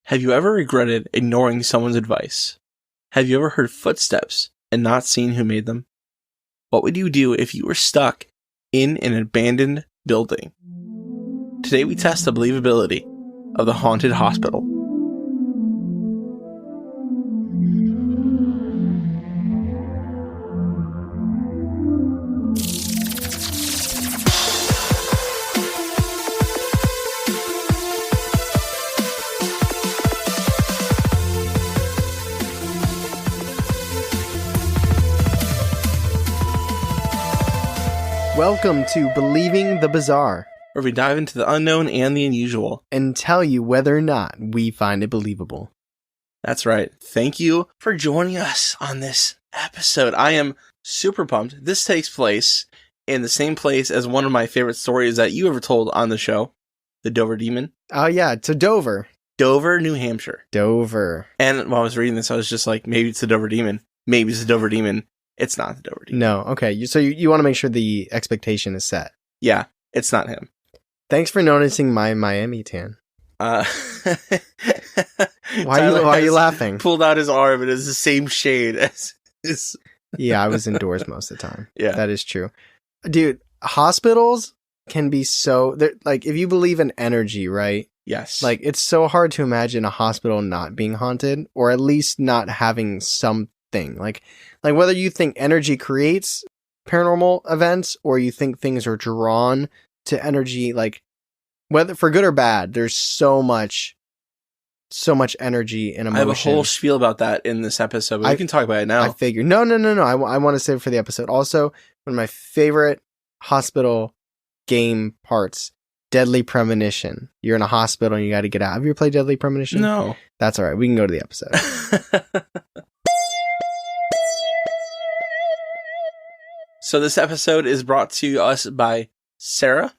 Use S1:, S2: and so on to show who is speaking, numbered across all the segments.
S1: Have you ever regretted ignoring someone's advice? Have you ever heard footsteps and not seen who made them? What would you do if you were stuck in an abandoned building? Today we test the believability of the haunted hospital.
S2: Welcome to Believing the Bizarre,
S1: Where we dive into the unknown and the unusual
S2: and tell you whether or not we find it believable.
S1: That's right. Thank you for joining us on this episode. I am super pumped. This takes place in the same place as one of my favorite stories that you ever told on the show, the Dover Demon.
S2: Oh yeah, to Dover.
S1: Dover, New Hampshire.
S2: Dover.
S1: And while I was reading this, I was just like, maybe it's the Dover Demon. Maybe it's the Dover Demon. It's not the Dover Demon.
S2: No, okay. So you want to make sure the expectation is set.
S1: Yeah, it's not him.
S2: Thanks for noticing my Miami tan.
S1: Why
S2: are you laughing?
S1: Pulled out his arm and it's the same shade as his...
S2: Yeah, I was indoors most of the time.
S1: Yeah.
S2: That is true. Dude, hospitals can be so... Like, if you believe in energy, right?
S1: Yes.
S2: Like, it's so hard to imagine a hospital not being haunted, or at least not having something. Like whether you think energy creates paranormal events, or you think things are drawn to energy, like, whether for good or bad, there's so much energy and emotion.
S1: I have a whole spiel about that in this episode, but we can talk about it now.
S2: I figure. No. I want to save it for the episode. Also, one of my favorite hospital game parts, Deadly Premonition. You're in a hospital and you got to get out. Have you ever played Deadly Premonition?
S1: No.
S2: That's all right. We can go to the episode.
S1: So this episode is brought to us by Sarah,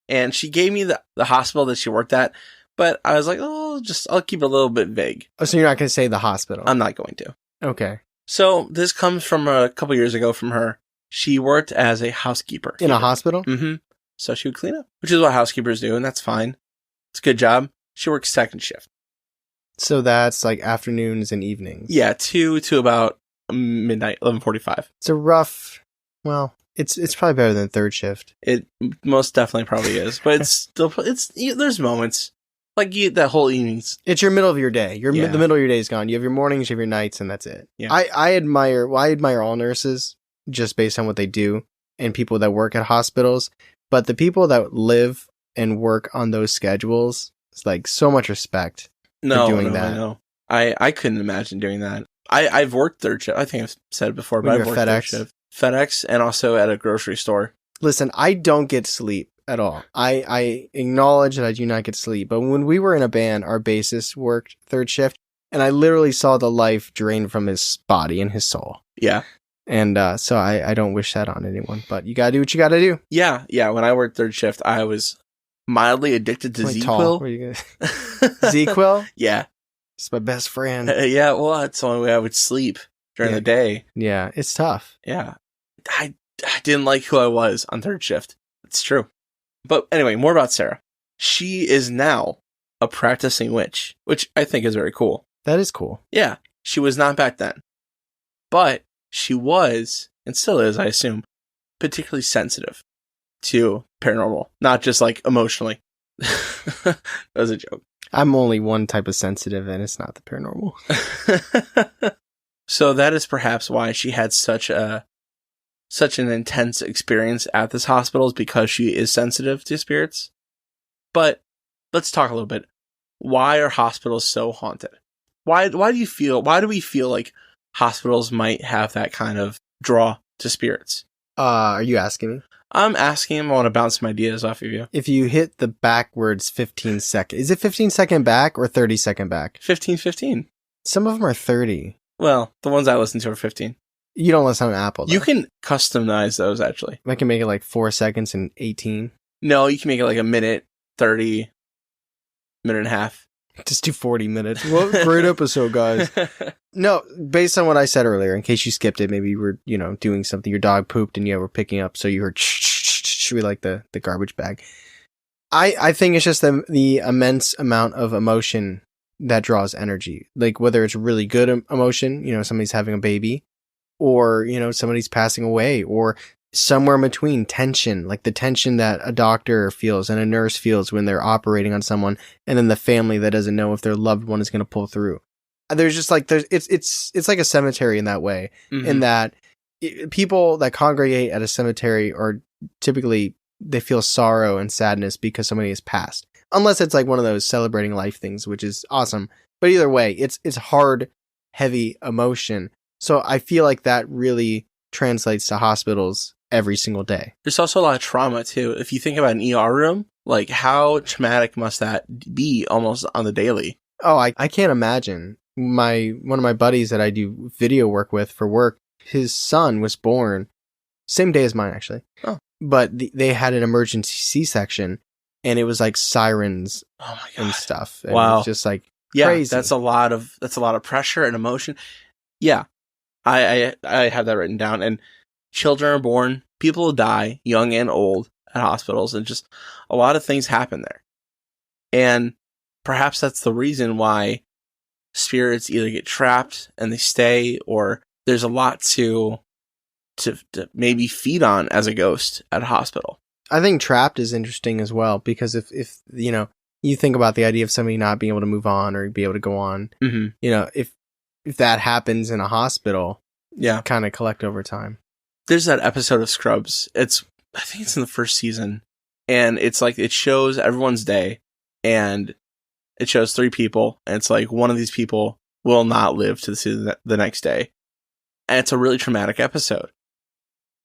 S1: and she gave me the hospital that she worked at, but I was like, I'll keep it a little bit vague.
S2: Oh, so you're not going to say the hospital?
S1: I'm not going to.
S2: Okay.
S1: So this comes from a couple years ago from her. She worked as a housekeeper.
S2: In a hospital?
S1: Mm-hmm. So she would clean up, which is what housekeepers do, and that's fine. It's a good job. She works second shift.
S2: So that's like afternoons and evenings?
S1: Yeah, 2 to about midnight, 11:45.
S2: It's a rough... Well, it's probably better than third shift.
S1: It most definitely probably is, but it's still there's moments like that whole evenings.
S2: It's your middle of your day. The middle of your day is gone. You have your mornings, you have your nights, and that's it.
S1: Yeah.
S2: I admire all nurses just based on what they do and people that work at hospitals, but the people that live and work on those schedules, it's like so much respect for doing that.
S1: No. I couldn't imagine doing that. I've worked third shift. I think I've said it before, but I've worked third shift. FedEx and also at a grocery store.
S2: Listen, I don't get sleep at all. I acknowledge that I do not get sleep. But when we were in a band, our bassist worked third shift, and I literally saw the life drain from his body and his soul.
S1: Yeah.
S2: And so I don't wish that on anyone. But you gotta do what you gotta do.
S1: Yeah. When I worked third shift, I was mildly addicted to ZQuil.
S2: ZQuil?
S1: Yeah.
S2: It's my best friend.
S1: Yeah, well, that's the only way I would sleep during the day.
S2: Yeah, it's tough.
S1: Yeah. I didn't like who I was on third shift. It's true. But anyway, more about Sarah. She is now a practicing witch, which I think is very cool.
S2: That is cool.
S1: Yeah. She was not back then. But she was, and still is, I assume, particularly sensitive to paranormal. Not just like emotionally. That was a joke.
S2: I'm only one type of sensitive, and it's not the paranormal.
S1: So that is perhaps why she had such an intense experience at this hospital, is because she is sensitive to spirits. But let's talk a little bit. Why are hospitals so haunted? Why do we feel like hospitals might have that kind of draw to spirits?
S2: Are you asking me?
S1: I'm asking him. I want to bounce some ideas off of you.
S2: If you hit the backwards 15 second, is it 15 second back or 30 second back?
S1: 15.
S2: Some of them are 30.
S1: Well, the ones I listen to are 15.
S2: You don't listen on Apple, though.
S1: You can customize those, actually.
S2: I can make it like 4 seconds and 18.
S1: No, you can make it like a minute, 30, minute and a half.
S2: Just do 40 minutes. Well, great episode, guys. No, based on what I said earlier, in case you skipped it, maybe you were, doing something. Your dog pooped and you were picking up, so you heard we like the garbage bag. I think it's just the immense amount of emotion that draws energy. Like whether it's really good emotion, somebody's having a baby, or, somebody's passing away, or somewhere in between tension, like the tension that a doctor feels and a nurse feels when they're operating on someone, and then the family that doesn't know if their loved one is going to pull through. There's just like, it's like a cemetery in that way, in that people that congregate at a cemetery are typically, they feel sorrow and sadness because somebody has passed. Unless it's like one of those celebrating life things, which is awesome. But either way, it's hard, heavy emotion. So I feel like that really translates to hospitals every single day.
S1: There's also a lot of trauma too. If you think about an ER room, like how traumatic must that be almost on the daily?
S2: Oh, I can't imagine. One of my buddies that I do video work with for work, his son was born same day as mine, actually.
S1: Oh.
S2: But they had an emergency C-section, and it was like sirens and stuff. And
S1: wow.
S2: It was just like
S1: yeah,
S2: crazy.
S1: That's a lot of pressure and emotion. Yeah. I have that written down. And children are born, people die, young and old, at hospitals, and just a lot of things happen there. And perhaps that's the reason why spirits either get trapped and they stay, or there's a lot to maybe feed on as a ghost at a hospital.
S2: I think trapped is interesting as well, because if you think about the idea of somebody not being able to move on or be able to go on, if that happens in a hospital, kind of collect over time.
S1: There's that episode of Scrubs. I think it's in the first season, and it's like it shows everyone's day, and it shows 3 people, and it's like one of these people will not live to see the next day, and it's a really traumatic episode.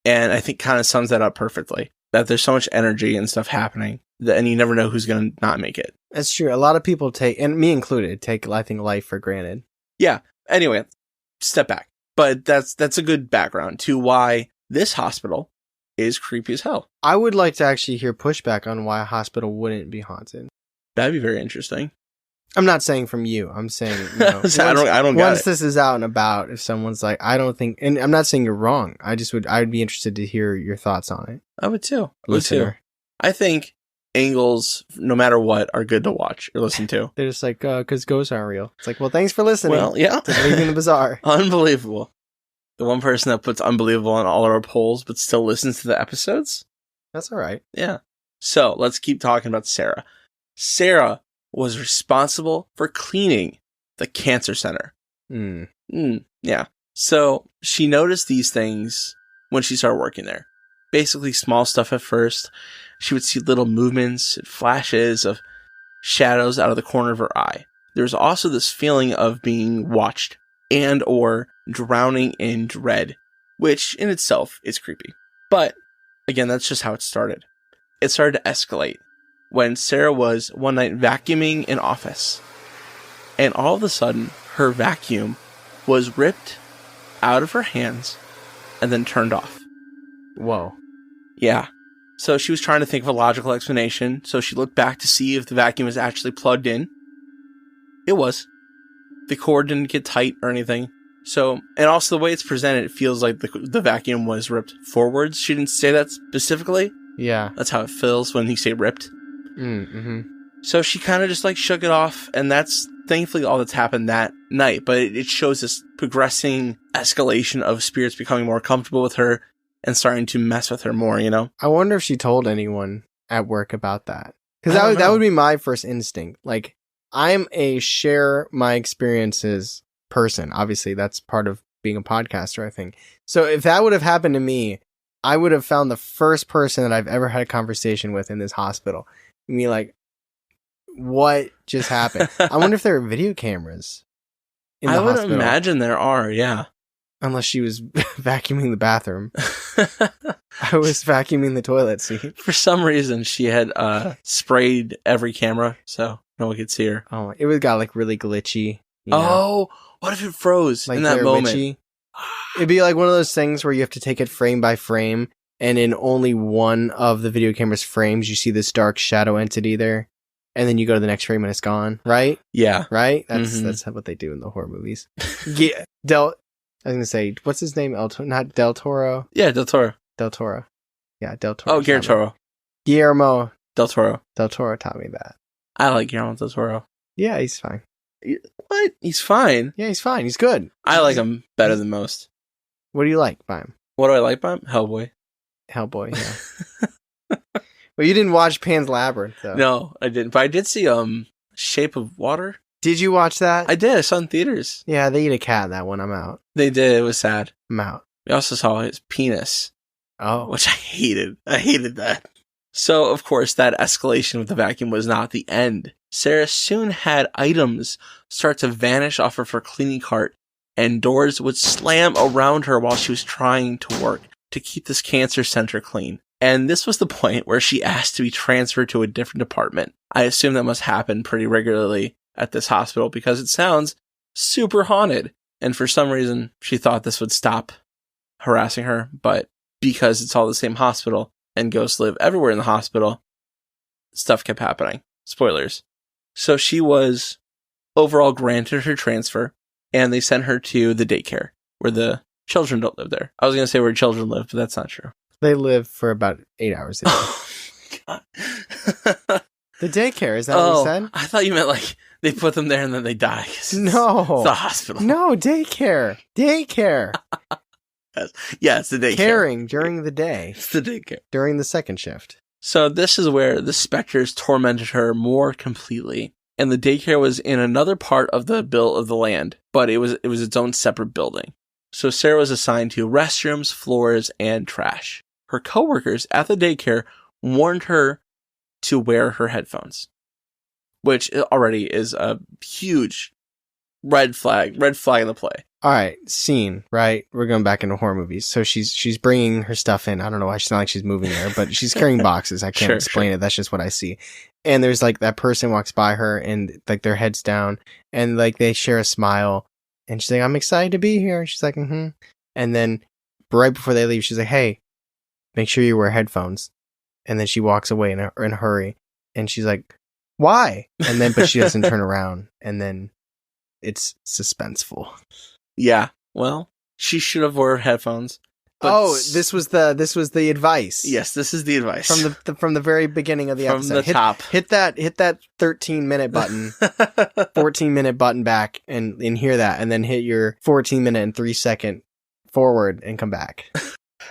S1: And I think kind of sums that up perfectly, that there's so much energy and stuff happening, and you never know who's going to not make it.
S2: That's true. A lot of people take, and me included, I think life for granted.
S1: Yeah. Anyway, step back. But that's a good background to why this hospital is creepy as hell.
S2: I would like to actually hear pushback on why a hospital wouldn't be haunted.
S1: That'd be very interesting.
S2: I'm not saying from you. I'm saying,
S1: I don't
S2: once this is out and about, if someone's like, I don't think, and I'm not saying you're wrong. I'd be interested to hear your thoughts on it.
S1: I would too. I think angles, no matter what, are good to watch or listen to.
S2: They're just like, because ghosts aren't real. It's like, well, thanks for listening.
S1: Well, yeah.
S2: To Leaving the Bizarre.
S1: Unbelievable. The one person that puts unbelievable on all of our polls, but still listens to the episodes.
S2: That's all right.
S1: Yeah. So let's keep talking about Sarah. Sarah was responsible for cleaning the cancer center. Yeah. So she noticed these things when she started working there. Basically small stuff at first. She would see little movements and flashes of shadows out of the corner of her eye. There's also this feeling of being watched and or drowning in dread, which in itself is creepy. But again, that's just how it started. It started to escalate when Sarah was one night vacuuming an office, and all of a sudden her vacuum was ripped out of her hands and then turned off.
S2: Whoa.
S1: Yeah. So she was trying to think of a logical explanation, so she looked back to see if the vacuum was actually plugged in. It was. The cord didn't get tight or anything. So, and also the way it's presented, it feels like the vacuum was ripped forwards. She didn't say that specifically.
S2: Yeah.
S1: That's how it feels when you say ripped.
S2: Mm-hmm.
S1: So she kind of just like shook it off, and that's thankfully all that's happened that night. But it shows this progressing escalation of spirits becoming more comfortable with her and starting to mess with her more,
S2: I wonder if she told anyone at work about that. Because that would be my first instinct. Like, I'm a share my experiences person. Obviously, that's part of being a podcaster, I think. So if that would have happened to me, I would have found the first person that I've ever had a conversation with in this hospital. Me like, what just happened? I wonder if there are video cameras in the hospital. I would
S1: imagine there are, yeah.
S2: Unless she was vacuuming the bathroom. I was vacuuming the toilet seat.
S1: For some reason, she had sprayed every camera, so no one could see her.
S2: Oh, it was got like really glitchy.
S1: Oh, what if it froze in that moment?
S2: Witchy? It'd be like one of those things where you have to take it frame by frame, and in only one of the video camera's frames, you see this dark shadow entity there, and then you go to the next frame and it's gone, right?
S1: Yeah.
S2: Right? That's what they do in the horror movies. Yeah, I was going to say, what's his name? Not Del Toro?
S1: Yeah, Del Toro.
S2: Del Toro. Yeah, Del Toro.
S1: Oh, Guillermo.
S2: Guillermo.
S1: Del Toro.
S2: Del Toro taught me that.
S1: I like Guillermo Del Toro.
S2: Yeah, he's fine.
S1: What? He's fine.
S2: Yeah, he's fine. He's good.
S1: I like him better than most.
S2: What do you like by him?
S1: What do I like by him? Hellboy.
S2: Hellboy, yeah. Well, you didn't watch Pan's Labyrinth, though.
S1: No, I didn't. But I did see Shape of Water.
S2: Did you watch that?
S1: I did. I saw it in theaters.
S2: Yeah, they eat a cat in that one. I'm out.
S1: They did. It was sad.
S2: I'm out.
S1: We also saw his penis,
S2: Oh.
S1: which I hated. I hated that. So, of course, that escalation with the vacuum was not the end. Sarah soon had items start to vanish off of her cleaning cart, and doors would slam around her while she was trying to work to keep this cancer center clean. And this was the point where she asked to be transferred to a different department. I assume that must happen pretty regularly at this hospital because it sounds super haunted. And for some reason, she thought this would stop harassing her, but because it's all the same hospital and ghosts live everywhere in the hospital, stuff kept happening. Spoilers. So she was overall granted her transfer, and they sent her to the daycare where the children don't live there. I was going to say where children live, but that's not true.
S2: They live for about 8 hours a day.
S1: God.
S2: The daycare, is that what you said?
S1: I thought you meant like they put them there and then they die.
S2: No.
S1: It's the hospital.
S2: No, daycare. Daycare.
S1: Yeah, it's the daycare.
S2: Caring during the day.
S1: It's the daycare.
S2: During the second shift.
S1: So this is where the specters tormented her more completely. And the daycare was in another part of the land, but it was its own separate building. So Sarah was assigned to restrooms, floors, and trash. Her coworkers at the daycare warned her to wear her headphones, which already is a huge red flag in the play.
S2: All right, scene, right? We're going back into horror movies. So she's bringing her stuff in. I don't know why she's not like she's moving there, but she's carrying boxes. I can't explain it. That's just what I see. And there's like that person walks by her and like their head's down and like they share a smile and she's like, I'm excited to be here. And she's like, mm-hmm. And then right before they leave, she's like, hey, make sure you wear headphones. And then she walks away in a hurry and she's like, why? And then, but she doesn't turn around and then it's suspenseful.
S1: Yeah, well, she should have wore headphones.
S2: This was the advice.
S1: Yes, this is the advice
S2: from the very beginning of the episode.
S1: From the top.
S2: Hit that 13-minute button, 14-minute button back, and hear that, and then hit your 14-minute and 3-second forward and come back.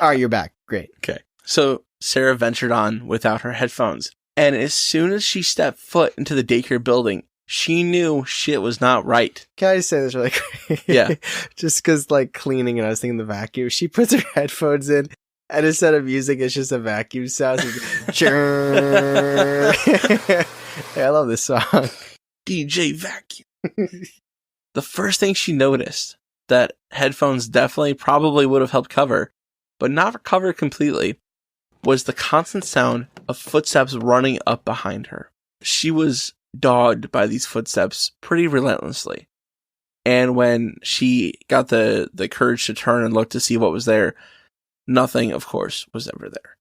S2: All right, you're back. Great.
S1: Okay, so Sarah ventured on without her headphones, and as soon as she stepped foot into the daycare building, she knew shit was not right.
S2: Can I just say this really quick?
S1: Yeah.
S2: Just because, like, cleaning and I was thinking the vacuum, she puts her headphones in, and instead of music, it's just a vacuum sound. Hey, I love this song.
S1: DJ Vacuum. The first thing she noticed that headphones definitely probably would have helped cover, but not cover completely, was the constant sound of footsteps running up behind her. She was dogged by these footsteps pretty relentlessly. And when she got the courage to turn and look to see what was there, nothing, of course, was ever there.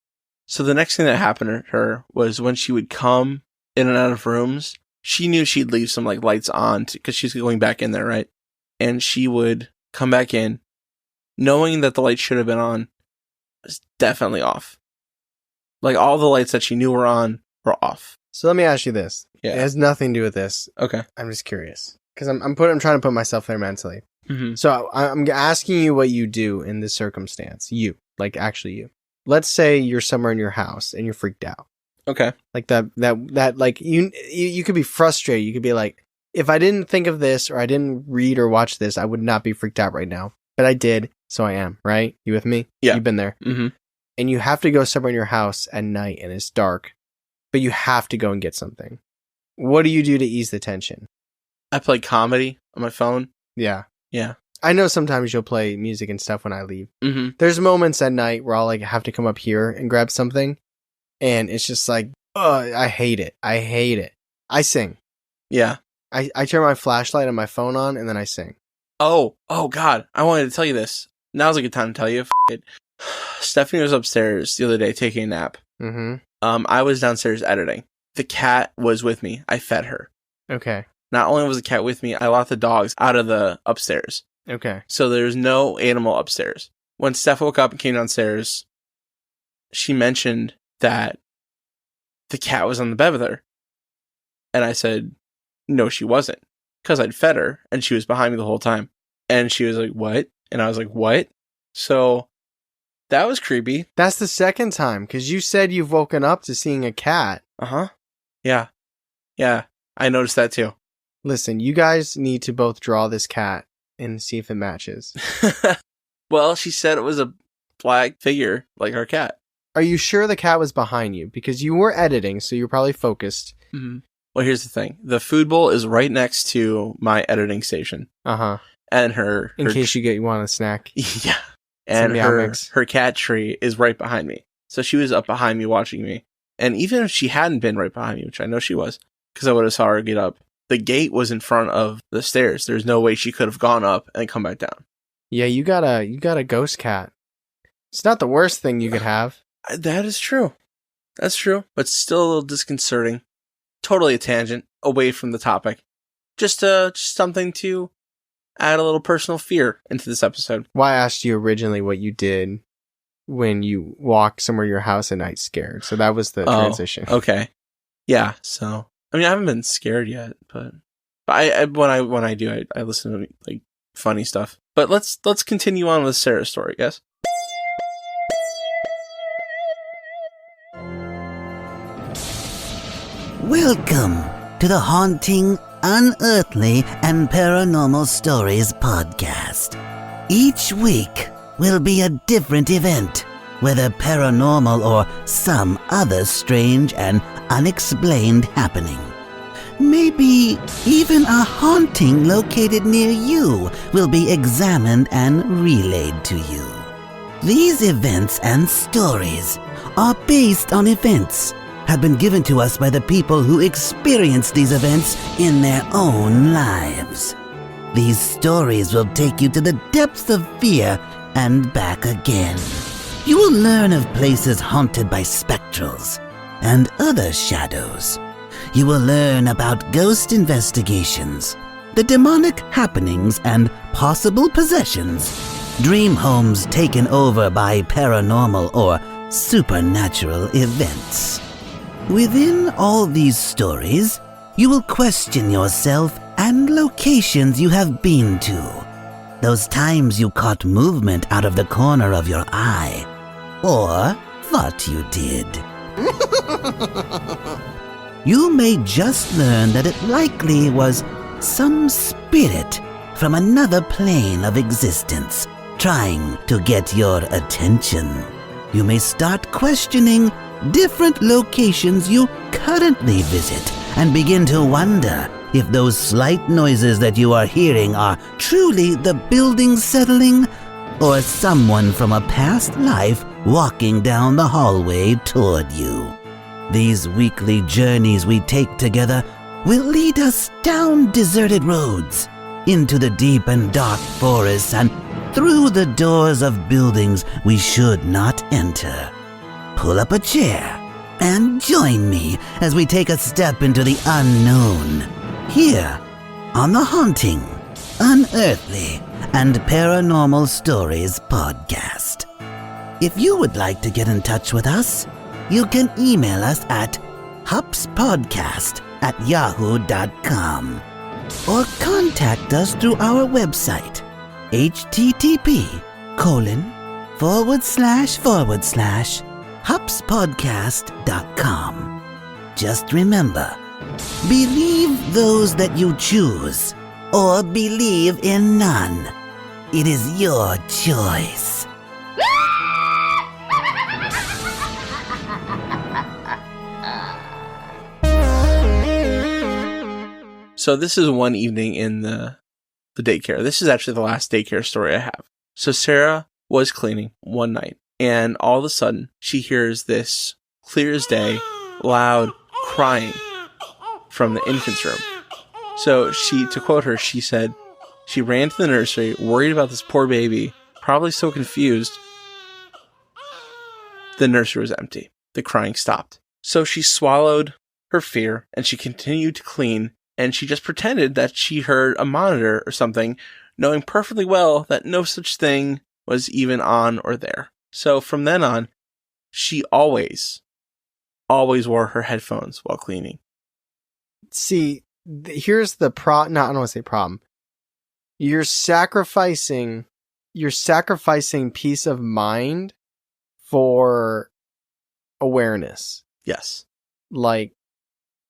S1: So the next thing that happened to her was when she would come in and out of rooms, she knew she'd leave some like lights on because she's going back in there, right? And she would come back in knowing that the light should have been on was definitely off. Like all the lights that she knew were on were off.
S2: So let me ask you this.
S1: Yeah.
S2: It has nothing to do with this.
S1: Okay.
S2: I'm just curious because I'm trying to put myself there mentally.
S1: Mm-hmm.
S2: So I'm asking you what you do in this circumstance. You, like actually you. Let's say you're somewhere in your house and you're freaked out.
S1: Okay.
S2: Like that like you could be frustrated. You could be like, if I didn't think of this or I didn't read or watch this, I would not be freaked out right now. But I did, so I am, right? You with me?
S1: Yeah.
S2: You've been there.
S1: Mm-hmm.
S2: And you have to go somewhere in your house at night and it's dark, but you have to go and get something. What do you do to ease the tension?
S1: I play comedy on my phone.
S2: Yeah.
S1: Yeah.
S2: I know sometimes you'll play music and stuff when I leave.
S1: Mm-hmm.
S2: There's moments at night where I'll like have to come up here and grab something. And it's just like, I hate it. I sing.
S1: Yeah.
S2: I turn my flashlight on my phone on and then I sing.
S1: Oh God. I wanted to tell you this. Now's a good time to tell you. F it. Stephanie was upstairs the other day taking a nap.
S2: Mm-hmm.
S1: I was downstairs editing. The cat was with me. I fed her.
S2: Okay.
S1: Not only was the cat with me, I locked the dogs out of the upstairs.
S2: Okay.
S1: So there's no animal upstairs. When Steph woke up and came downstairs, she mentioned that the cat was on the bed with her. And I said, no, she wasn't. because I'd fed her and she was behind me the whole time. And she was like, what? And I was like, what? So that was creepy.
S2: That's the second time, because you said you've woken up to seeing a cat.
S1: Uh-huh. Yeah. Yeah. I noticed that too.
S2: Listen, you guys need to both draw this cat and see if it matches.
S1: Well, she said it was a black figure like our cat.
S2: Are you sure the cat was behind you? Because you were editing, so you're probably focused.
S1: Mm-hmm. Well, here's the thing. The food bowl is right next to my editing station.
S2: Uh-huh.
S1: And her...
S2: In case you want a snack.
S1: Yeah. And her cat tree is right behind me. So she was up behind me watching me. And even if she hadn't been right behind me, which I know she was, because I would have saw her get up, the gate was in front of the stairs. There's no way she could have gone up and come back down.
S2: Yeah, you got a ghost cat. It's not the worst thing you could have.
S1: That is true. That's true. But still a little disconcerting. Totally a tangent away from the topic. Just something to add a little personal fear into this episode.
S2: Well, I asked you originally what you did when you walk somewhere your house at night scared. So that was the transition.
S1: Okay. Yeah. So, I mean, I haven't been scared yet, but I when I do, I listen to like funny stuff. But let's continue on with Sarah's story, guys.
S3: Welcome to the Haunting, Unearthly, and Paranormal Stories podcast. Each week will be a different event, whether paranormal or some other strange and unexplained happening. Maybe even a haunting located near you will be examined and relayed to you. These events and stories are based on events have been given to us by the people who experienced these events in their own lives. These stories will take you to the depths of fear and back again. You will learn of places haunted by spectrals and other shadows. You will learn about ghost investigations, the demonic happenings and possible possessions, dream homes taken over by paranormal or supernatural events. Within all these stories, you will question yourself and locations you have been to. Those times you caught movement out of the corner of your eye, or thought you did. You may just learn that it likely was some spirit from another plane of existence trying to get your attention. You may start questioning different locations you currently visit and begin to wonder if those slight noises that you are hearing are truly the building settling or someone from a past life walking down the hallway toward you. These weekly journeys we take together will lead us down deserted roads, into the deep and dark forests, and through the doors of buildings we should not enter. Pull up a chair and join me as we take a step into the unknown, here on the Haunting, Unearthly, and Paranormal Stories podcast. If you would like to get in touch with us, you can email us at hupspodcast@yahoo.com or contact us through our website, http://hupspodcast.com. Just remember, believe those that you choose, or believe in none. It is your choice.
S1: So this is one evening in the daycare. This is actually the last daycare story I have. So Sarah was cleaning one night, and all of a sudden, she hears this clear as day, loud crying from the infant's room. So to quote her, she said, she ran to the nursery, worried about this poor baby, probably so confused. The nursery was empty. The crying stopped. So she swallowed her fear, and she continued to clean, and she just pretended that she heard a monitor or something, knowing perfectly well that no such thing was even on or there. So from then on, she always wore her headphones while cleaning.
S2: See, here's the I don't want to say problem. You're sacrificing peace of mind for awareness.
S1: Yes.
S2: Like,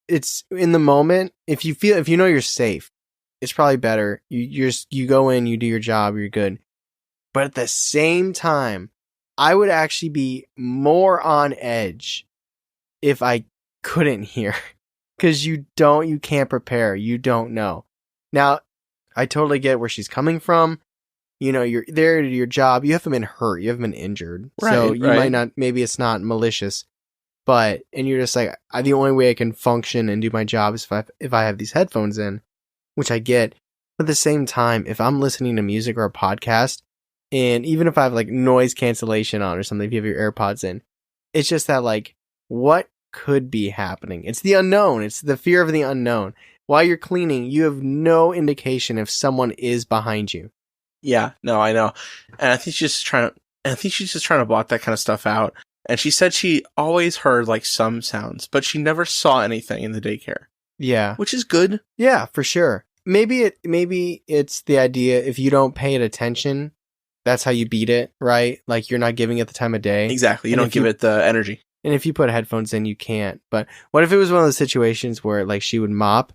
S2: it's in the moment. If you know you're safe, it's probably better. You go in, you do your job, you're good. But at the same time, I would actually be more on edge if I couldn't hear, because you can't prepare. You don't know. Now, I totally get where she's coming from. You're there to do your job. You haven't been hurt. You haven't been injured.
S1: Right,
S2: so you might not, maybe it's not malicious, and you're just like, the only way I can function and do my job is if I have these headphones in, which I get. But at the same time, if I'm listening to music or a podcast, and even if I have like noise cancellation on or something, if you have your AirPods in, it's just that, like, what could be happening? It's the unknown. It's the fear of the unknown. While you're cleaning, you have no indication if someone is behind you.
S1: Yeah, no, I know. And I think she's just trying to block that kind of stuff out. And she said she always heard like some sounds, but she never saw anything in the daycare.
S2: Yeah.
S1: Which is good.
S2: Yeah, for sure. Maybe it's the idea, if you don't pay it attention, that's how you beat it, right? Like, you're not giving it the time of day.
S1: Exactly. You don't give it the energy.
S2: And if you put headphones in, you can't. But what if it was one of those situations where, like, she would mop,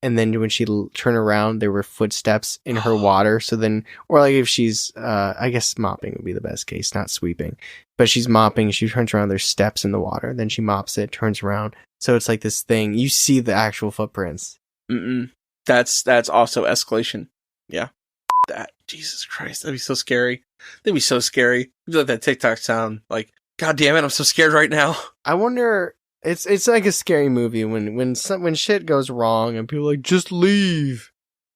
S2: and then when she'd turn around, there were footsteps in her water. So then, or like if she's, I guess mopping would be the best case, not sweeping. But she's mopping, she turns around, there's steps in the water. Then she mops it, turns around. So it's like this thing. You see the actual footprints.
S1: That's also escalation. Yeah. That. Jesus Christ. That'd be so scary. That'd be so scary. It'd be like that TikTok sound. Like, God damn it, I'm so scared right now.
S2: I wonder... It's like a scary movie when shit goes wrong and people are like, just leave.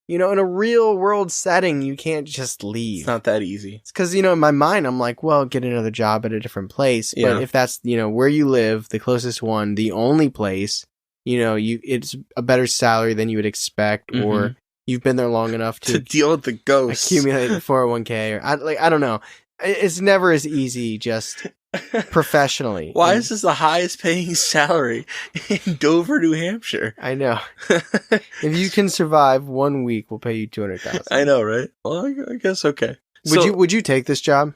S2: In a real world setting, you can't just leave.
S1: It's not that easy.
S2: It's because, in my mind, I'm like, well, get another job at a different place.
S1: Yeah.
S2: But if that's, where you live, the closest one, the only place, it's a better salary than you would expect, or you've been there long enough to
S1: deal with the ghosts,
S2: accumulate the 401k, or I don't know. It's never as easy just professionally.
S1: Why is this the highest paying salary in Dover, New Hampshire?
S2: I know. If you can survive 1 week, we'll pay you $200,000.
S1: I know, right? Well, I guess okay.
S2: Would you take this job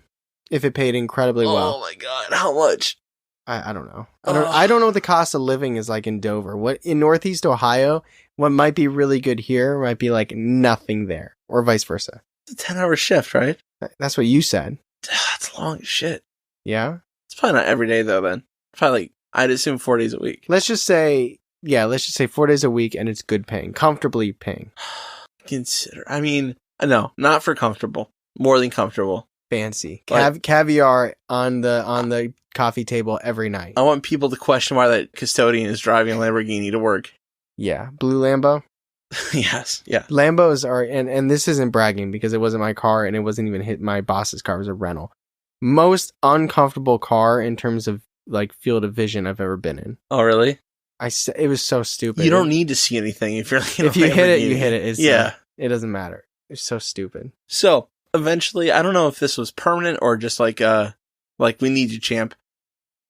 S2: if it paid incredibly well?
S1: Oh my God, how much?
S2: I don't know. I don't know what the cost of living is like in Dover. What in Northeast Ohio? What might be really good here might be like nothing there, or vice versa.
S1: It's a 10-hour shift, right?
S2: That's what you said.
S1: That's long as shit.
S2: Yeah?
S1: It's probably not every day, though, then. Probably, I'd assume 4 days a week.
S2: Let's just say 4 days a week, and it's good paying. Comfortably paying.
S1: No, not for comfortable. More than comfortable.
S2: Fancy. Caviar on the coffee table every night.
S1: I want people to question why that custodian is driving a Lamborghini to work.
S2: Yeah. Blue Lambo?
S1: Yes, yeah.
S2: Lambos are, and this isn't bragging because it wasn't my car and it wasn't even my boss's car, it was a rental. Most uncomfortable car in terms of like field of vision I've ever been in.
S1: Oh, really?
S2: It was so stupid.
S1: You don't need to see anything if you're like,
S2: if you hit it, you hit it.
S1: Yeah.
S2: It doesn't matter. It's so stupid.
S1: So eventually, I don't know if this was permanent or just like we need you, champ.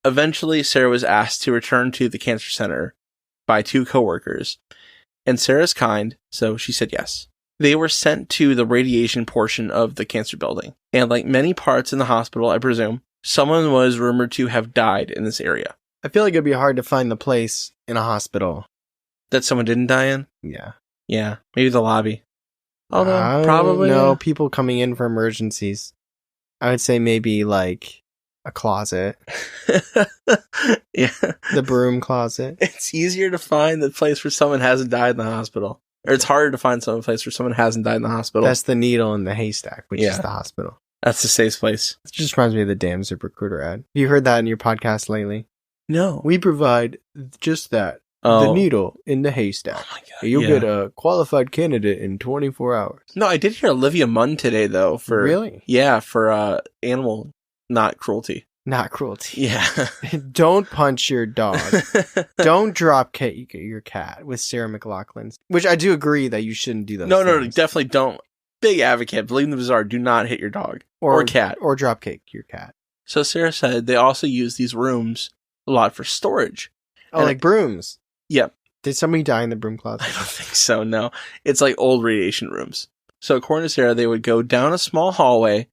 S1: Eventually, Sarah was asked to return to the cancer center by 2 coworkers. And Sarah's kind, so she said yes. They were sent to the radiation portion of the cancer building. And like many parts in the hospital, I presume, someone was rumored to have died in this area.
S2: I feel like it'd be hard to find the place in a hospital
S1: that someone didn't die in?
S2: Yeah.
S1: Yeah, maybe the lobby. Although, probably.
S2: No, people coming in for emergencies. I would say maybe like a closet.
S1: Yeah.
S2: The broom closet.
S1: It's easier to find the place where someone hasn't died in the hospital. Or it's harder to find some place where someone hasn't died in the hospital.
S2: That's the needle in the haystack, which is the hospital.
S1: That's the safe place.
S2: It just reminds me of the damn ZipRecruiter ad. Have you heard that in your podcast lately?
S1: No.
S2: We provide just that.
S1: Oh.
S2: The needle in the haystack.
S1: Oh my God.
S2: You'll get a qualified candidate in 24 hours.
S1: No, I did hear Olivia Munn today, though.
S2: Really?
S1: Yeah, for animal not cruelty.
S2: Not cruelty.
S1: Yeah.
S2: Don't punch your dog. Don't drop kick your cat with Sarah McLachlan. Which I do agree that you shouldn't do those
S1: No,
S2: things.
S1: definitely don't. Big advocate. Believe in the bizarre. Do not hit your dog. Or cat.
S2: Or drop kick your cat.
S1: So Sarah said they also use these rooms a lot for storage.
S2: Oh, and like brooms?
S1: Yep.
S2: Did somebody die in the broom
S1: I
S2: closet?
S1: don't think so, no. It's like old radiation rooms. So according to Sarah, they would go down a small hallway,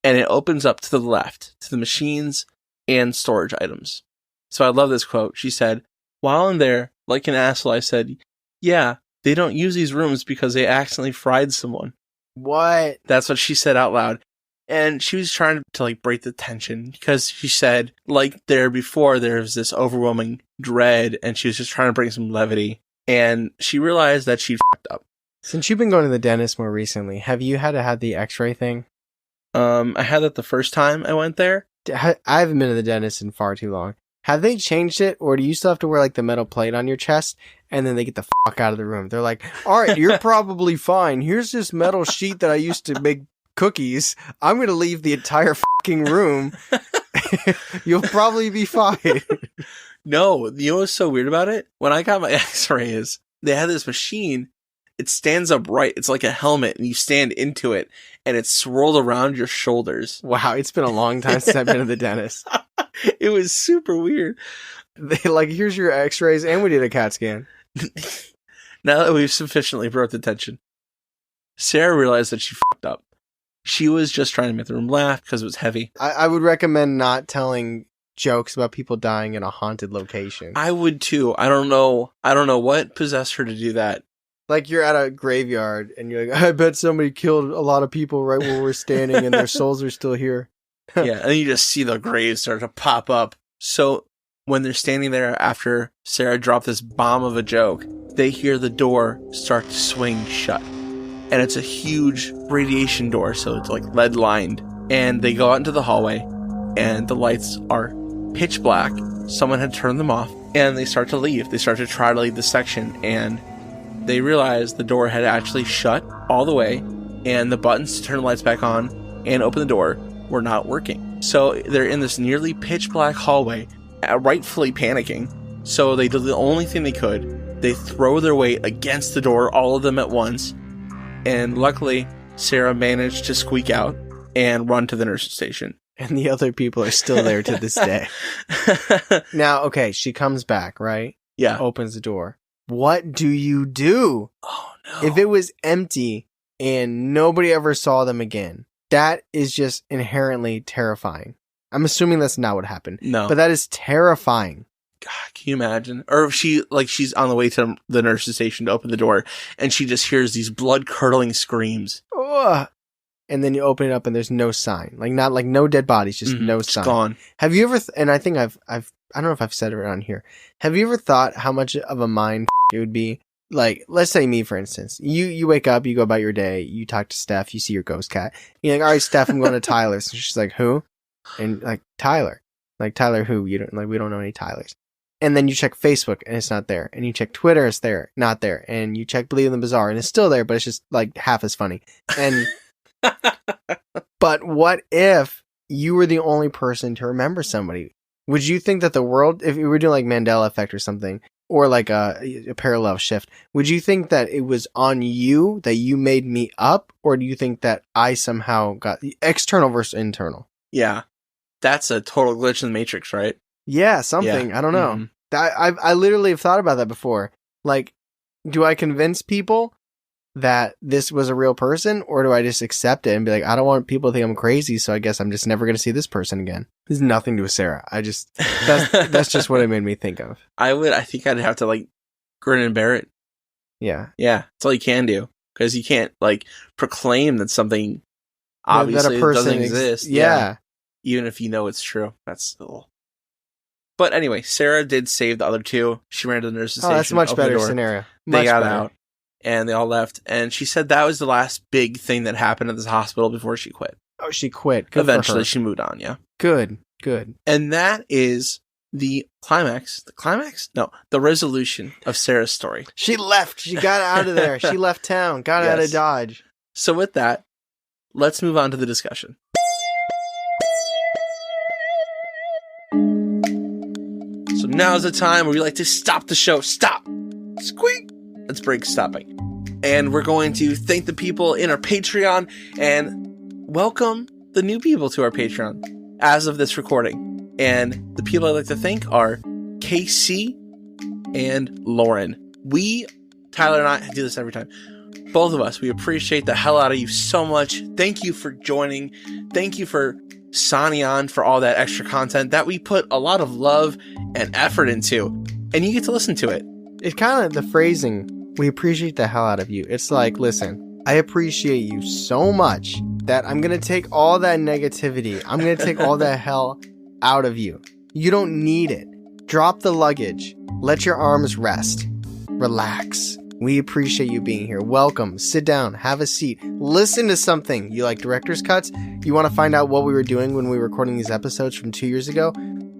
S1: and it opens up to the left, to the machines and storage items. So I love this quote. She said, "While in there, like an asshole, I said, yeah, they don't use these rooms because they accidentally fried someone."
S2: What?
S1: That's what she said out loud. And she was trying to like break the tension because she said, like there before, there was this overwhelming dread, and she was just trying to bring some levity. And she realized that she fucked up.
S2: Since you've been going to the dentist more recently, have you had to have the x-ray thing?
S1: I had that the first time I went there.
S2: I haven't been to the dentist in far too long. Have they changed it, or do you still have to wear like the metal plate on your chest, and then they get the fuck out of the room? They're like, all right, you're probably fine. Here's this metal sheet that I used to make cookies. I'm going to leave the entire fucking room. You'll probably be fine.
S1: No, you know what's so weird about it? When I got my x-rays, they had this machine. It stands upright. It's like a helmet, and you stand into it, and it's swirled around your shoulders.
S2: Wow, it's been a long time since I've been to the dentist.
S1: It was super weird.
S2: They like, here's your x-rays, and we did a CAT scan.
S1: Now that we've sufficiently brought the tension, Sarah realized that she fucked up. She was just trying to make the room laugh because it was heavy.
S2: I would recommend not telling jokes about people dying in a haunted location.
S1: I would too. I don't know what possessed her to do that.
S2: Like you're at a graveyard and you're like, I bet somebody killed a lot of people right where we're standing and their souls are still here.
S1: Yeah, and then you just see the graves start to pop up. So when they're standing there after Sarah dropped this bomb of a joke, they hear the door start to swing shut. And it's a huge radiation door, so it's like lead lined. And they go out into the hallway, and the lights are pitch black. Someone had turned them off, and they start to leave. They start to try to leave the section, and they realize the door had actually shut all the way, and the buttons to turn the lights back on and open the door were not working. So they're in this nearly pitch black hallway, rightfully panicking. So they did the only thing they could. They throw their weight against the door, all of them at once. And luckily, Sarah managed to squeak out and run to the nurse's station.
S2: And the other people are still there to this day. Now, okay, she comes back, right?
S1: Yeah.
S2: Opens the door. What do you do?
S1: Oh, no.
S2: If it was empty and nobody ever saw them again, that is just inherently terrifying. I'm assuming that's not what happened.
S1: No.
S2: But that is terrifying.
S1: God, can you imagine? Or if she's on the way to the nurse's station to open the door, and she just hears these blood-curdling screams.
S2: Ugh. And then you open it up and there's no sign. Like, not like no dead bodies, just no sign.
S1: Gone.
S2: Have you ever, and I think I don't know if I've said it around here. Have you ever thought how much of a mind it would be? Like, let's say me, for instance. You wake up, you go about your day, you talk to Steph, you see your ghost cat. You're like, all right, Steph, I'm going to Tyler's. And she's like, who? And like, Tyler. Like, Tyler who? We don't know any Tylers. And then you check Facebook and it's not there. And you check Twitter, it's there, not there. And you check Believe in the Bizarre and it's still there, but it's just like half as funny. And but what if you were the only person to remember somebody? Would you think that the world, if you were doing like Mandela effect or something, or like a parallel shift, would you think that it was on you that you made me up? Or do you think that I somehow got the external versus internal?
S1: Yeah. That's a total glitch in the Matrix, right?
S2: Yeah, something. I don't know. Mm-hmm. I literally have thought about that before. Like, do I convince people that this was a real person, or do I just accept it and be like, I don't want people to think I'm crazy, so I guess I'm just never going to see this person again? There's nothing to do with Sarah. That's just what it made me think of.
S1: I think I'd have to like grin and bear it.
S2: Yeah.
S1: Yeah. That's all you can do. Because you can't like proclaim that something obviously
S2: that a person
S1: doesn't exist.
S2: Yeah.
S1: Even if you know it's true. That's still. But anyway, Sarah did save the other two. She ran to the nurse's station.
S2: Oh, that's a much better scenario.
S1: They got out and they all left. And she said that was the last big thing that happened at this hospital before she quit.
S2: Oh, she quit. Good
S1: Eventually, she moved on, yeah.
S2: Good.
S1: And that is the climax. The climax? No, the resolution of Sarah's story.
S2: She left. She got out of there. She left town. Got out of Dodge.
S1: So with that, let's move on to the discussion. So now's the time where we like to stop the show. Stop. Squeak. Let's break stopping. And we're going to thank the people in our Patreon and welcome the new people to our Patreon as of this recording. And the people I'd like to thank are KC and Lauren. Tyler and I do this every time. Both of us, we appreciate the hell out of you so much. Thank you for joining. Thank you for signing on for all that extra content that we put a lot of love and effort into. And you get to listen to it.
S2: It's kind of the phrasing, we appreciate the hell out of you. It's like, listen, I appreciate you so much that I'm going to take all that negativity. I'm going to take all that hell out of you. You don't need it. Drop the luggage. Let your arms rest. Relax. We appreciate you being here. Welcome. Sit down. Have a seat. Listen to something. You like director's cuts? You want to find out what we were doing when we were recording these episodes from 2 years ago?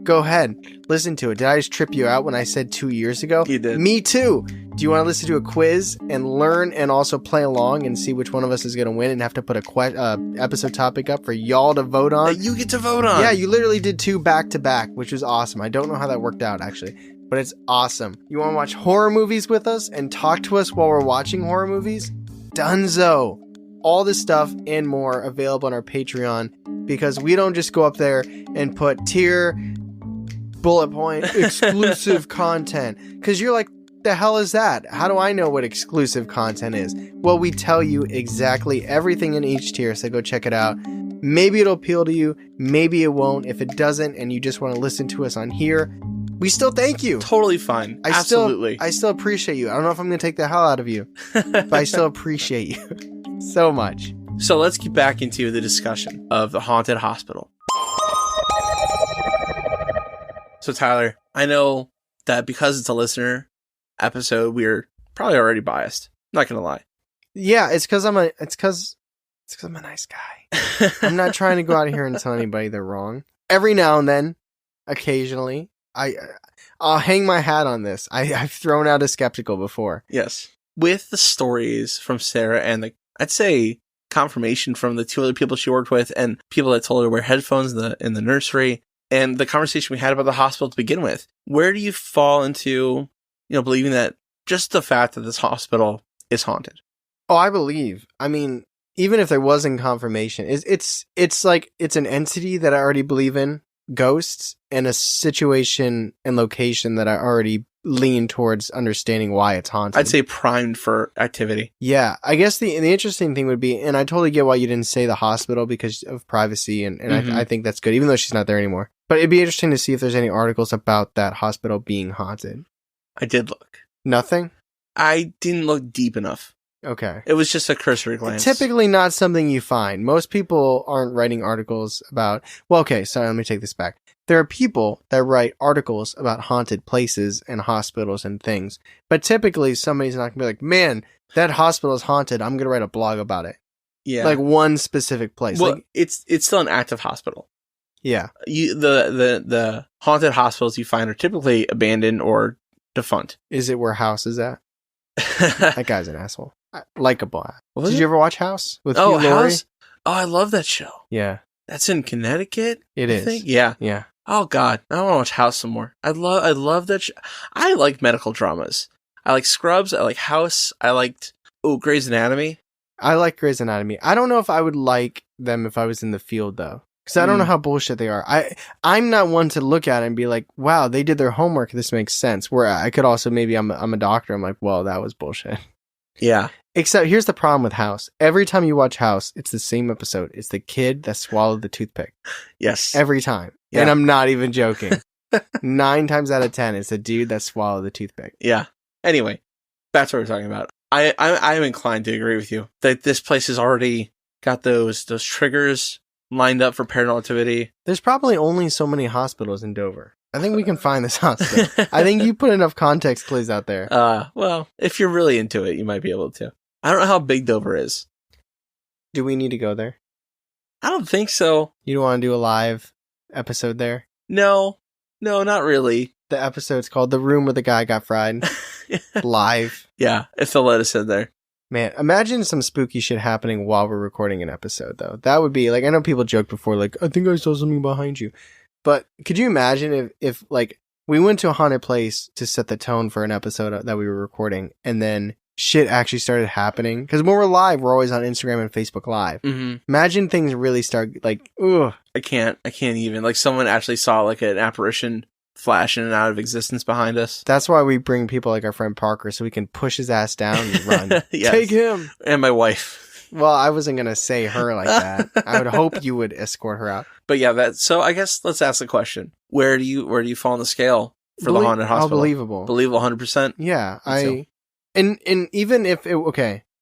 S2: Go ahead. Listen to it. Did I just trip you out when I said 2 years ago?
S1: You did.
S2: Me too. Do you want to listen to a quiz and learn and also play along and see which one of us is going to win and have to put a episode topic up for y'all to vote on?
S1: That you get to vote on.
S2: Yeah, you literally did 2 back to back, which was awesome. I don't know how that worked out, actually. But it's awesome. You want to watch horror movies with us and talk to us while we're watching horror movies? Dunzo! All this stuff and more available on our Patreon, because we don't just go up there and put tier, bullet point, exclusive content. Because you're like, the hell is that? How do I know what exclusive content is? Well, we tell you exactly everything in each tier, so go check it out. Maybe it'll appeal to you, maybe it won't. If it doesn't and you just want to listen to us on here, we still thank you.
S1: Totally fine. Absolutely.
S2: I still appreciate you. I don't know if I'm going to take the hell out of you, but I still appreciate you so much.
S1: So let's get back into the discussion of the haunted hospital. So Tyler, I know that because it's a listener episode, we're probably already biased. Not going to lie.
S2: Yeah, it's because I'm a nice guy. I'm not trying to go out here and tell anybody they're wrong. Every now and then, occasionally, I'll hang my hat on this. I've thrown out a skeptical before.
S1: Yes. With the stories from Sarah and I'd say confirmation from the 2 other people she worked with and people that told her to wear headphones in the nursery and the conversation we had about the hospital to begin with, where do you fall into, believing that just the fact that this hospital is haunted?
S2: Oh, I believe. I mean, even if there wasn't confirmation, it's like it's an entity that I already believe in. Ghosts and a situation and location that I already lean towards understanding why it's haunted.
S1: I'd say primed for activity.
S2: Yeah, I guess the interesting thing would be, and I totally get why you didn't say the hospital because of privacy, and I think that's good, even though she's not there anymore. But it'd be interesting to see if there's any articles about that hospital being haunted.
S1: I did look.
S2: Nothing?
S1: I didn't look deep enough.
S2: Okay.
S1: It was just a cursory glance.
S2: Typically not something you find. Most people aren't writing articles about... Well, okay, sorry, let me take this back. There are people that write articles about haunted places and hospitals and things. But typically somebody's not going to be like, man, that hospital is haunted. I'm going to write a blog about it.
S1: Yeah.
S2: Like one specific place.
S1: Well,
S2: like,
S1: it's still an active hospital.
S2: Yeah.
S1: The haunted hospitals you find are typically abandoned or defunct.
S2: Is it where House is at? That guy's an asshole. Likeable. Did you ever watch House with Hugh Laurie?
S1: House? Oh, I love that show.
S2: Yeah.
S1: That's in Connecticut?
S2: It is.
S1: Think? Yeah.
S2: Yeah.
S1: Oh, God. I want to watch House some more. I love that show. I like medical dramas. I like Scrubs. I like House. I liked, Grey's Anatomy.
S2: I like Grey's Anatomy. I don't know if I would like them if I was in the field, though. Because I don't know how bullshit they are. I'm not one to look at it and be like, wow, they did their homework. This makes sense. Where I could also, maybe I'm a doctor. I'm like, well, that was bullshit.
S1: Yeah.
S2: Except here's the problem with House. Every time you watch House, it's the same episode. It's the kid that swallowed the toothpick.
S1: Yes.
S2: Every time. Yeah. And I'm not even joking. 9 times out of 10, it's the dude that swallowed the toothpick.
S1: Yeah. Anyway, that's what we're talking about. I'm inclined to agree with you that this place has already got those triggers lined up for paranormal activity.
S2: There's probably only so many hospitals in Dover. I think we can find this hospital. I think you put enough context clues out there.
S1: Well, if you're really into it, you might be able to. I don't know how big Dover is.
S2: Do we need to go there?
S1: I don't think so.
S2: You don't want to do a live episode there?
S1: No, not really.
S2: The episode's called The Room Where the Guy Got Fried. Live.
S1: Yeah, if they'll let us in there.
S2: Man, imagine some spooky shit happening while we're recording an episode, though. That would be, like, I know people joked before, like, I think I saw something behind you. But could you imagine if like, we went to a haunted place to set the tone for an episode that we were recording, and then shit actually started happening? Because when we're live, we're always on Instagram and Facebook Live. Mm-hmm. Imagine things really start, like, ugh.
S1: I can't even. Like, someone actually saw, like, an apparition flash in and out of existence behind us.
S2: That's why we bring people like our friend Parker so we can push his ass down and run.
S1: Yes.
S2: Take him.
S1: And my wife.
S2: Well, I wasn't going to say her like that. I would hope you would escort her out.
S1: But yeah, so I guess let's ask the question. Where do you fall on the scale for the haunted hospital?
S2: Believable.
S1: Believable 100%?
S2: Yeah. And even if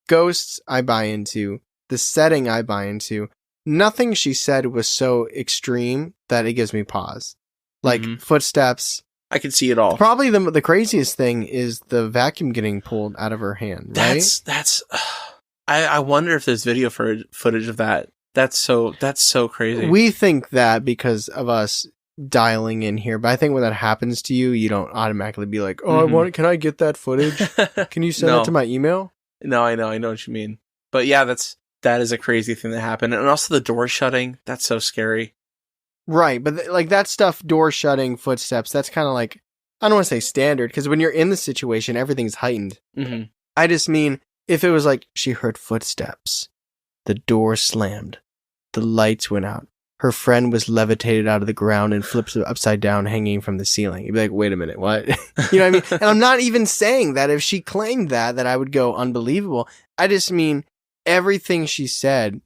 S2: ghosts I buy into, the setting I buy into, nothing she said was so extreme that it gives me pause. Like footsteps.
S1: I can see it all.
S2: Probably the craziest thing is the vacuum getting pulled out of her hand, right?
S1: That's I wonder if there's video footage of that. That's so crazy.
S2: We think that because of us dialing in here, but I think when that happens to you, you don't automatically be like, "Oh, can I get that footage? Can you send it to my email?"
S1: No, I know what you mean. But yeah, that is a crazy thing that happened. And also the door shutting, that's so scary.
S2: Right, but like that stuff, door shutting, footsteps, that's kind of like, I don't want to say standard, because when you're in the situation, everything's heightened.
S1: Mm-hmm.
S2: I just mean, if it was like, she heard footsteps, the door slammed, the lights went out, her friend was levitated out of the ground and flipped upside down, hanging from the ceiling. You'd be like, wait a minute, what? You know what I mean? And I'm not even saying that if she claimed that I would go unbelievable. I just mean, everything she said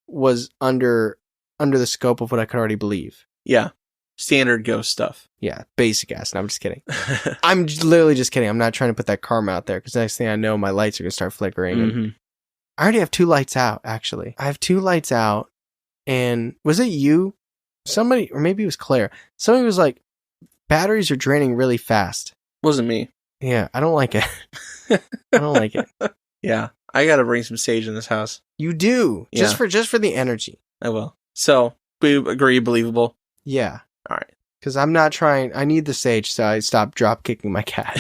S2: was under the scope of what I could already believe.
S1: Yeah. Standard ghost stuff.
S2: Yeah. Basic ass. No, I'm just kidding. I'm literally just kidding. I'm not trying to put that karma out there because next thing I know, my lights are going to start flickering.
S1: Mm-hmm.
S2: I already have 2 lights out, actually. I have 2 lights out. And was it you? Somebody, or maybe it was Claire. Somebody was like, batteries are draining really fast.
S1: Wasn't me.
S2: Yeah. I don't like it. I don't like it.
S1: Yeah. I got to bring some sage in this house.
S2: You do.
S1: Yeah.
S2: Just for the energy.
S1: I will. So, we agree, believable?
S2: Yeah.
S1: All right.
S2: Because I'm not trying. I need the sage so I stop drop kicking my cat.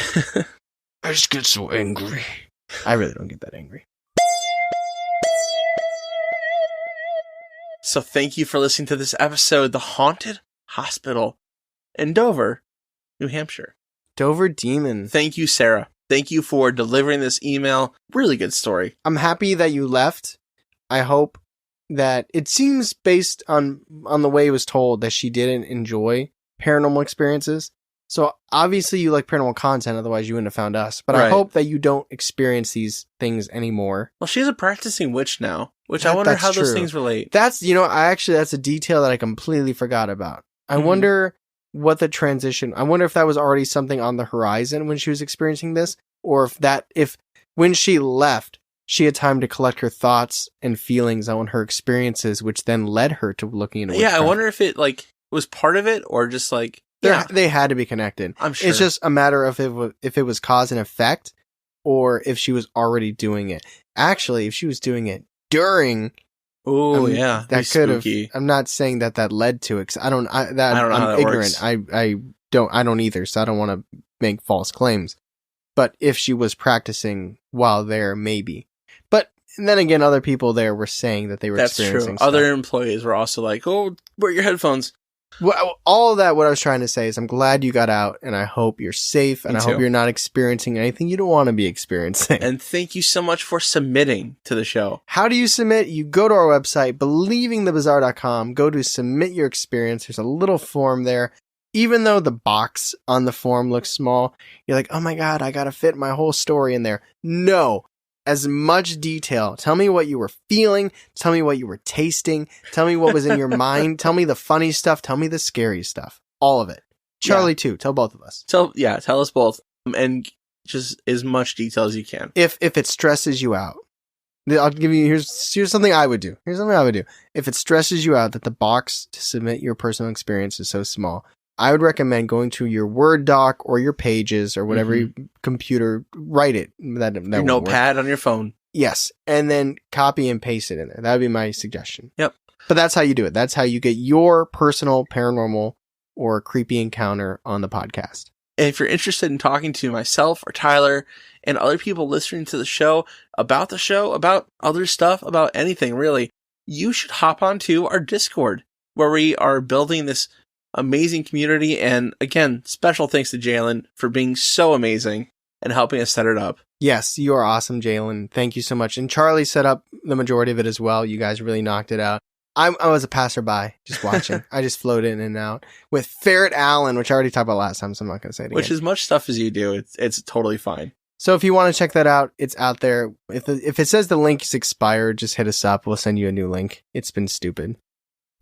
S2: I just get so angry. I really don't get that angry.
S1: So thank you for listening to this episode, The Haunted Hospital in Dover, New Hampshire.
S2: Dover Demon.
S1: Thank you, Sarah. Thank you for delivering this email. Really good story.
S2: I'm happy that you left. I hope that it seems based on the way it was told that she didn't enjoy paranormal experiences. So obviously you like paranormal content, otherwise you wouldn't have found us. But right. I hope that you don't experience these things anymore.
S1: Well, she's a practicing witch now, which I wonder how those things relate.
S2: That's a detail that I completely forgot about. I wonder what the transition, I wonder if that was already something on the horizon when she was experiencing this, or if when she left, she had time to collect her thoughts and feelings on her experiences, which then led her to looking into witchcraft.
S1: Yeah, I wonder if it was part of it or just
S2: they had to be connected.
S1: I'm sure.
S2: It's just a matter of if it was cause and effect or if she was already doing it. Actually, if she was doing it during,
S1: yeah,
S2: that could have. I'm not saying that led to it. 'Cause I'm ignorant.
S1: Works.
S2: I don't either. So I don't want to make false claims. But if she was practicing while there, maybe. But then again, other people there were saying that they were experiencing stuff.
S1: Other employees were also like, "Oh, wear your headphones."
S2: Well, all of that, what I was trying to say is I'm glad you got out, and I hope you're safe, and I hope you're not experiencing anything you don't want to be experiencing.
S1: And thank you so much for submitting to the show.
S2: How do you submit? You go to our website, believingthebizarre.com, go to submit your experience. There's a little form there. Even though the box on the form looks small, you're like, oh my God, I got to fit my whole story in there. No. As much detail. Tell me what you were feeling. Tell me what you were tasting. Tell me what was in your mind. Tell me the funny stuff. Tell me the scary stuff. All of it. Charlie too. Tell both of us.
S1: Tell us both. And just as much detail as you can.
S2: If it stresses you out, I'll give you, here's something I would do. If it stresses you out that the box to submit your personal experience is so small, I would recommend going to your Word doc or your Pages or whatever computer, write it. That
S1: your notepad on your phone.
S2: Yes. And then copy and paste it in there. That would be my suggestion.
S1: Yep.
S2: But that's how you do it. That's how you get your personal paranormal or creepy encounter on the podcast.
S1: And if you're interested in talking to myself or Tyler and other people listening to the show, about other stuff, about anything really, you should hop onto our Discord where we are building this amazing community. And again, special thanks to Jalen for being so amazing and helping us set it up.
S2: Yes, you are awesome, Jalen. Thank you so much. And Charlie set up the majority of it as well. You guys really knocked it out. I was a passerby just watching. I just float in and out with Ferret Allen, which I already talked about last time, so I'm not going to say it again.
S1: Which, as much stuff as you do, it's totally fine.
S2: So if you want to check that out, it's out there. If it says the link is expired, just hit us up. We'll send you a new link. It's been stupid.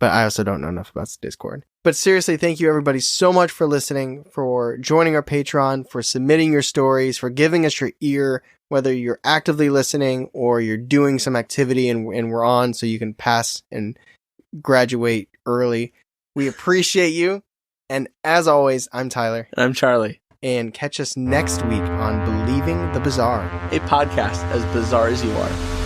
S2: But I also don't know enough about the Discord. But seriously, thank you everybody so much for listening, for joining our Patreon, for submitting your stories, for giving us your ear, whether you're actively listening or you're doing some activity and we're on so you can pass and graduate early. We appreciate you. And as always, I'm Tyler.
S1: And I'm Charlie.
S2: And catch us next week on Believing the Bizarre,
S1: a podcast as bizarre as you are.